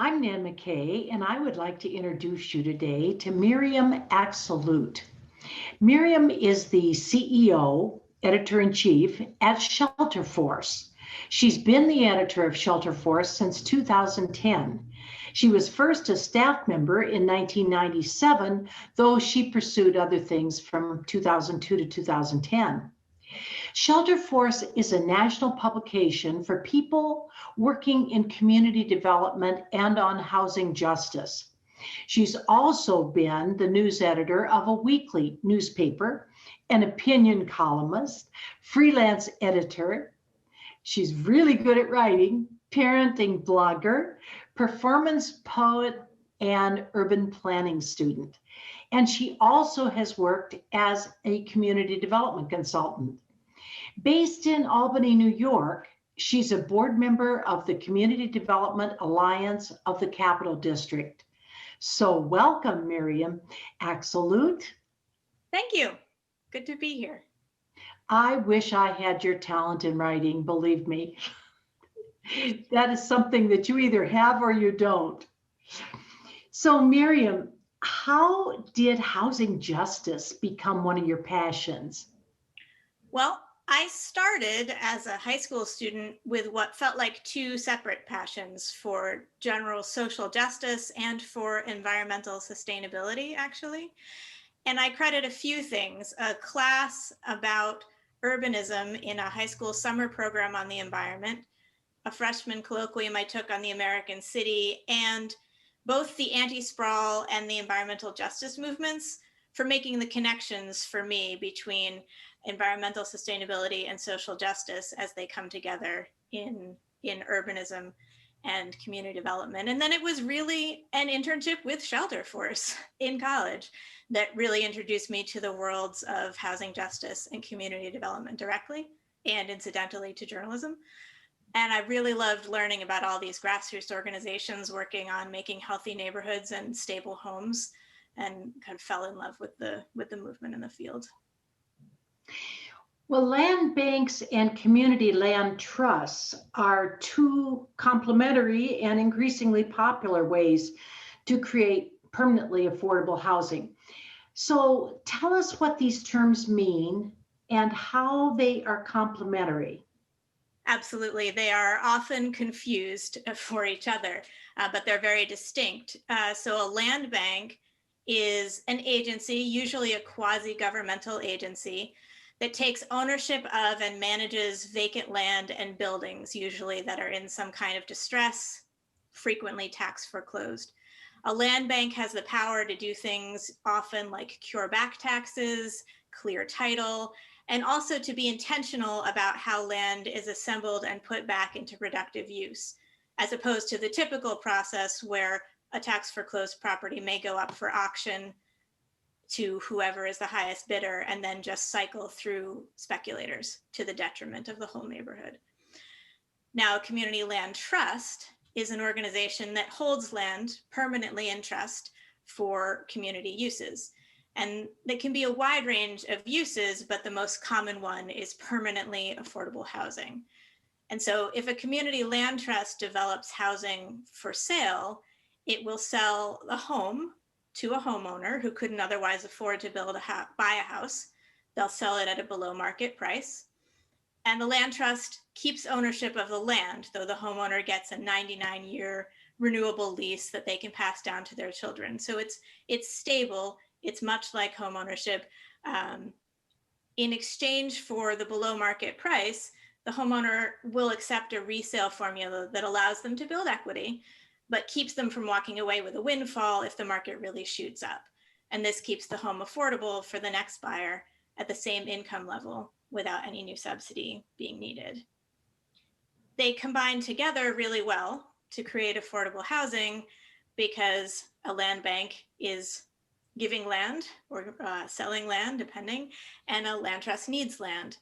I'm Nan McKay, and I would like to introduce you today to Miriam Axel Lute. Miriam is the CEO, editor-in-chief at ShelterForce. She's been the editor of ShelterForce since 2010. She was first a staff member in 1997, though she pursued other things from 2002 to 2010. ShelterForce is a national publication for people working in community development and on housing justice. She's also been the news editor of a weekly newspaper, an opinion columnist, freelance editor. She's really good at writing, parenting blogger, performance poet, and urban planning student. And she also has worked as a community development consultant. Based in Albany, New York, she's a board member of the Community Development Alliance of the Capital District. So welcome, Miriam Axel Lute. Thank you. Good to be here. I wish I had your talent in writing, believe me. That is something that you either have or you don't. So Miriam, how did housing justice become one of your passions? Well, I started as a high school student with what felt like two separate passions for general social justice and for environmental sustainability, actually. And I credit a few things: a class about urbanism in a high school summer program on the environment, a freshman colloquium I took on the American city, and both the anti-sprawl and the environmental justice movements for making the connections for me between environmental sustainability and social justice as they come together in urbanism and community development. And then it was really an internship with ShelterForce in college that really introduced me to the worlds of housing justice and community development directly, and incidentally to journalism. And I really loved learning about all these grassroots organizations working on making healthy neighborhoods and stable homes, and kind of fell in love with the movement in the field. Well, land banks and community land trusts are two complementary and increasingly popular ways to create permanently affordable housing. So tell us what these terms mean and how they are complementary. Absolutely. They are often confused for each other, but they're very distinct. So a land bank is an agency, usually a quasi-governmental agency, that takes ownership of and manages vacant land and buildings, usually that are in some kind of distress, frequently tax foreclosed. A land bank has the power to do things often like cure back taxes, clear title, and also to be intentional about how land is assembled and put back into productive use, as opposed to the typical process where a tax foreclosed property may go up for auction to whoever is the highest bidder and then just cycle through speculators to the detriment of the whole neighborhood. Now, a community land trust is an organization that holds land permanently in trust for community uses. And there can be a wide range of uses, but the most common one is permanently affordable housing. And so if a community land trust develops housing for sale, it will sell a home to a homeowner who couldn't otherwise afford to buy a house. They'll sell it at a below market price. And the land trust keeps ownership of the land, though the homeowner gets a 99-year renewable lease that they can pass down to their children. So it's stable. It's much like home ownership. In exchange for the below market price, the homeowner will accept a resale formula that allows them to build equity, but keeps them from walking away with a windfall if the market really shoots up. And this keeps the home affordable for the next buyer at the same income level without any new subsidy being needed. They combine together really well to create affordable housing because a land bank is giving land or selling land, depending, and a land trust needs land.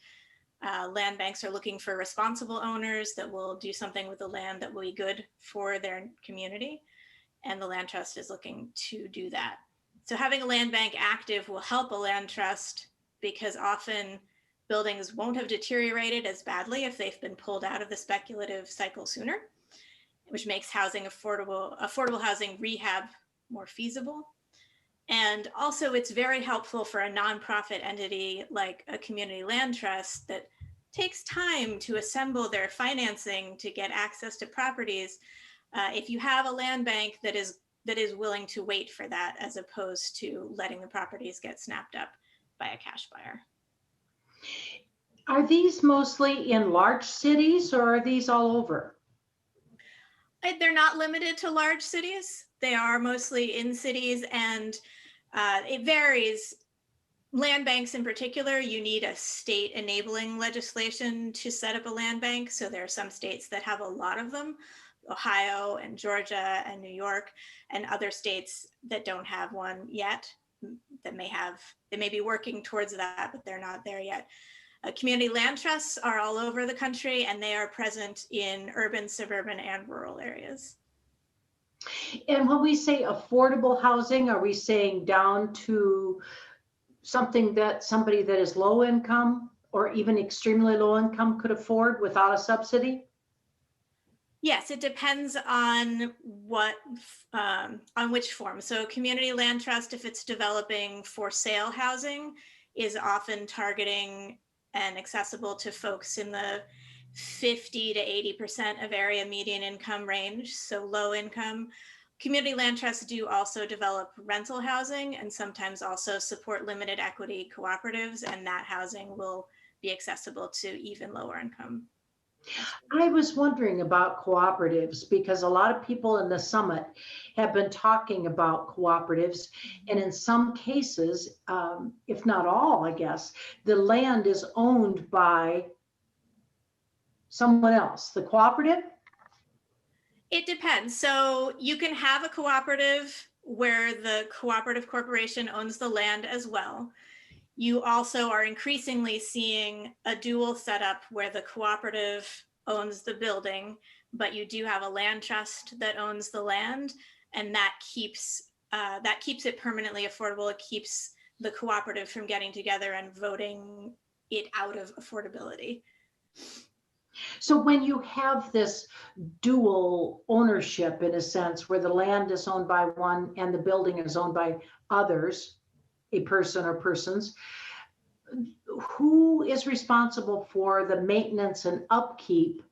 Land banks are looking for responsible owners that will do something with the land that will be good for their community, and the land trust is looking to do that. So having a land bank active will help a land trust because often buildings won't have deteriorated as badly if they've been pulled out of the speculative cycle sooner. which makes affordable housing rehab more feasible. And also it's very helpful for a nonprofit entity like a community land trust that takes time to assemble their financing to get access to properties. If you have a land bank that is willing to wait for that, as opposed to letting the properties get snapped up by a cash buyer. Are these mostly in large cities or are these all over? They're not limited to large cities. They are mostly in cities, and it varies. Land banks in particular, you need a state enabling legislation to set up a land bank. So there are some states that have a lot of them, Ohio and Georgia and New York, and other states that don't have one yet, that they may be working towards that, but they're not there yet. Community land trusts are all over the country, and they are present in urban, suburban, and rural areas. And when we say affordable housing, are we saying down to something that somebody that is low income or even extremely low income could afford without a subsidy? Yes, it depends on which form. So community land trust, if it's developing for sale housing, is often targeting and accessible to folks in the 50 to 80% of area median income range, so low income. Community land trusts do also develop rental housing and sometimes also support limited equity cooperatives, and that housing will be accessible to even lower income. I was wondering about cooperatives because a lot of people in the summit have been talking about cooperatives, and in some cases, if not all, I guess, the land is owned by someone else. The cooperative? It depends. So you can have a cooperative where the cooperative corporation owns the land as well. You also are increasingly seeing a dual setup where the cooperative owns the building, but you do have a land trust that owns the land, and that keeps it permanently affordable. It keeps the cooperative from getting together and voting it out of affordability. So when you have this dual ownership, in a sense, where the land is owned by one and the building is owned by others, a person or persons, who is responsible for the maintenance and upkeep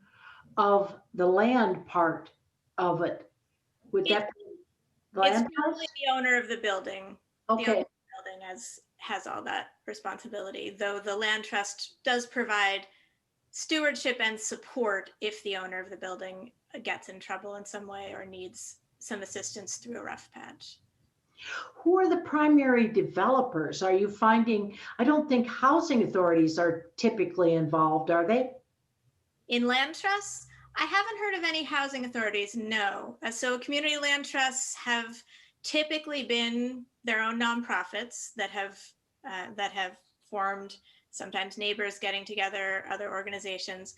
of the land part of it? Would that be the land It's usually the owner of the building. Okay. The owner of the building has all that responsibility, though the land trust does provide stewardship and support if the owner of the building gets in trouble in some way or needs some assistance through a rough patch. Who are the primary developers? Are you finding, I don't think housing authorities are typically involved, are they? In land trusts, I haven't heard of any housing authorities, no. So community land trusts have typically been their own nonprofits that have formed, sometimes neighbors getting together, other organizations.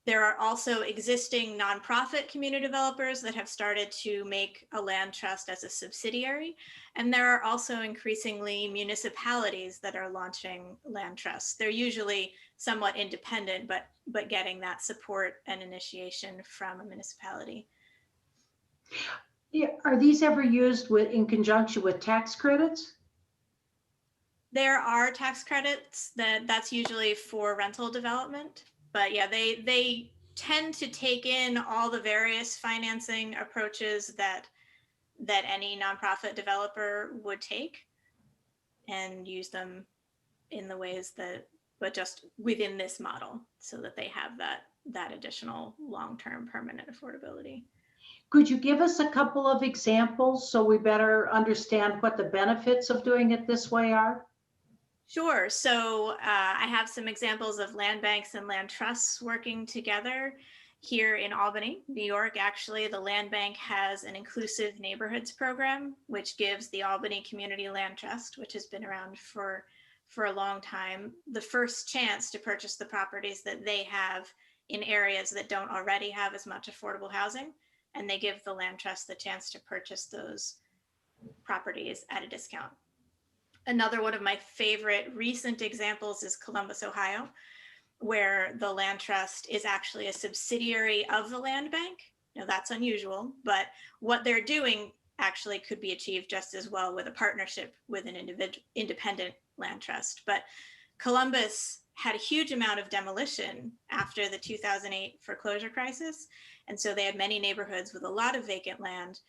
There are also existing nonprofit community developers that have started to make a land trust as a subsidiary. And there are also increasingly municipalities that are launching land trusts. They're usually somewhat independent, but getting that support and initiation from a municipality. Yeah, are these ever used in conjunction with tax credits? There are tax credits that's usually for rental development, but yeah, they tend to take in all the various financing approaches that any nonprofit developer would take and use them in the ways but just within this model, so that they have that additional long-term permanent affordability. Could you give us a couple of examples so we better understand what the benefits of doing it this way are? Sure. So I have some examples of land banks and land trusts working together here in Albany, New York. Actually, the land bank has an inclusive neighborhoods program, which gives the Albany Community Land Trust, which has been around for a long time, the first chance to purchase the properties that they have in areas that don't already have as much affordable housing. And they give the land trust the chance to purchase those properties at a discount. Another one of my favorite recent examples is Columbus, Ohio, where the land trust is actually a subsidiary of the land bank. that's unusual, but what they're doing actually could be achieved just as well with a partnership with an independent land trust. But Columbus had a huge amount of demolition after the 2008 foreclosure crisis. And so they had many neighborhoods with a lot of vacant land.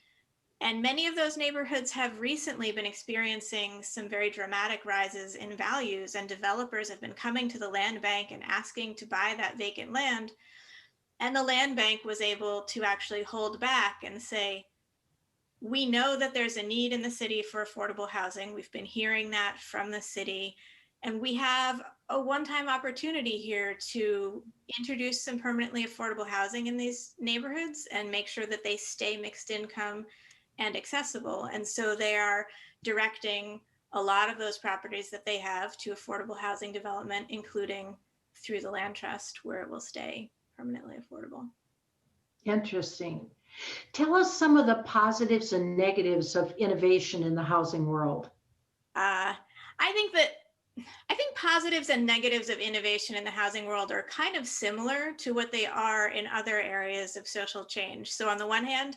And many of those neighborhoods have recently been experiencing some very dramatic rises in values, and developers have been coming to the land bank and asking to buy that vacant land. And the land bank was able to actually hold back and say, we know that there's a need in the city for affordable housing. We've been hearing that from the city. And we have a one-time opportunity here to introduce some permanently affordable housing in these neighborhoods and make sure that they stay mixed income and accessible. And so they are directing a lot of those properties that they have to affordable housing development, including through the land trust, where it will stay permanently affordable. Interesting. Tell us some of the positives and negatives of innovation in the housing world. I think positives and negatives of innovation in the housing world are kind of similar to what they are in other areas of social change. So on the one hand,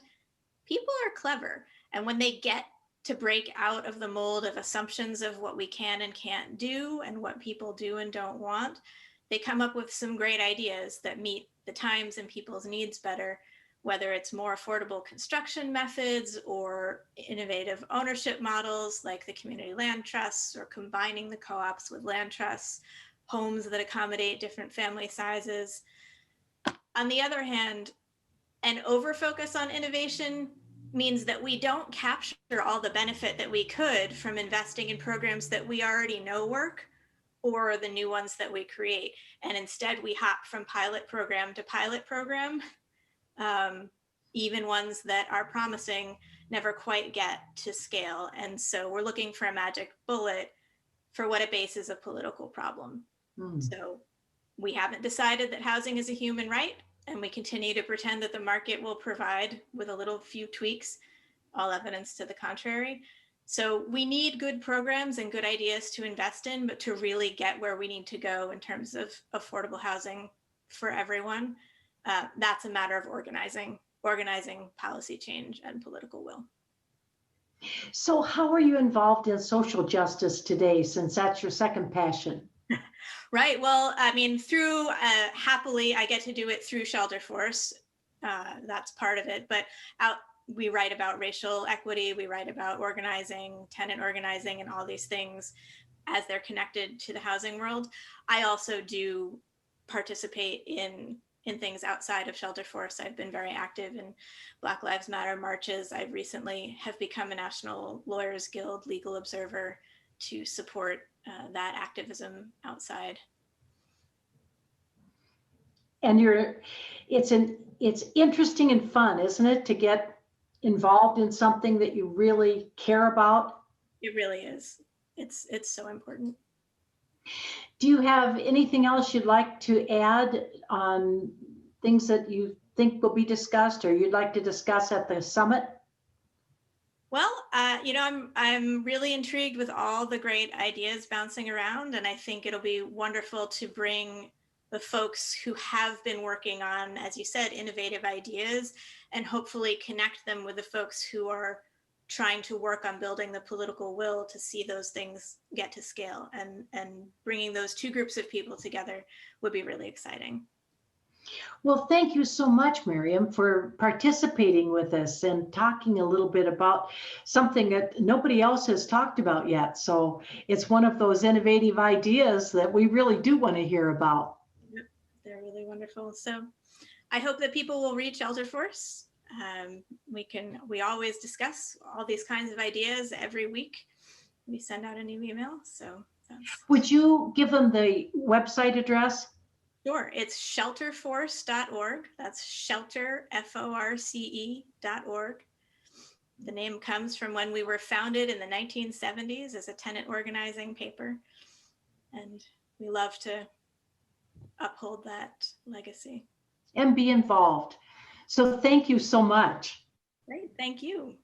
people are clever, and when they get to break out of the mold of assumptions of what we can and can't do and what people do and don't want, they come up with some great ideas that meet the times and people's needs better, whether it's more affordable construction methods or innovative ownership models like the community land trusts, or combining the co-ops with land trusts, homes that accommodate different family sizes. On the other hand, an overfocus on innovation means that we don't capture all the benefit that we could from investing in programs that we already know work, or the new ones that we create. And instead we hop from pilot program to pilot program. Even ones that are promising never quite get to scale. And so we're looking for a magic bullet for what at base is a political problem. So we haven't decided that housing is a human right, and we continue to pretend that the market will provide, with a little few tweaks, all evidence to the contrary. So we need good programs and good ideas to invest in, but to really get where we need to go in terms of affordable housing for everyone, that's a matter of organizing policy change and political will. So how are you involved in social justice today, since that's your second passion? Right. Well, I mean, through happily, I get to do it through ShelterForce. That's part of it. But we write about racial equity. We write about organizing, tenant organizing, and all these things as they're connected to the housing world. I also do participate in things outside of ShelterForce. I've been very active in Black Lives Matter marches. I recently have become a National Lawyers Guild legal observer to support that activism outside. And it's interesting and fun, isn't it, to get involved in something that you really care about? It really is. It's so important. Do you have anything else you'd like to add on things that you think will be discussed or you'd like to discuss at the summit? Well, I'm really intrigued with all the great ideas bouncing around, and I think it'll be wonderful to bring the folks who have been working on, as you said, innovative ideas, and hopefully connect them with the folks who are trying to work on building the political will to see those things get to scale, and bringing those two groups of people together would be really exciting. Well, thank you so much, Miriam, for participating with us and talking a little bit about something that nobody else has talked about yet. So it's one of those innovative ideas that we really do want to hear about. Yep, they're really wonderful. So I hope that people will reach ShelterForce. We always discuss all these kinds of ideas every week. We send out a new email. So would you give them the website address? Sure. It's ShelterForce.org. That's shelter, FORCE.org. The name comes from when we were founded in the 1970s as a tenant organizing paper. And we love to uphold that legacy. And be involved. So thank you so much. Great. Thank you.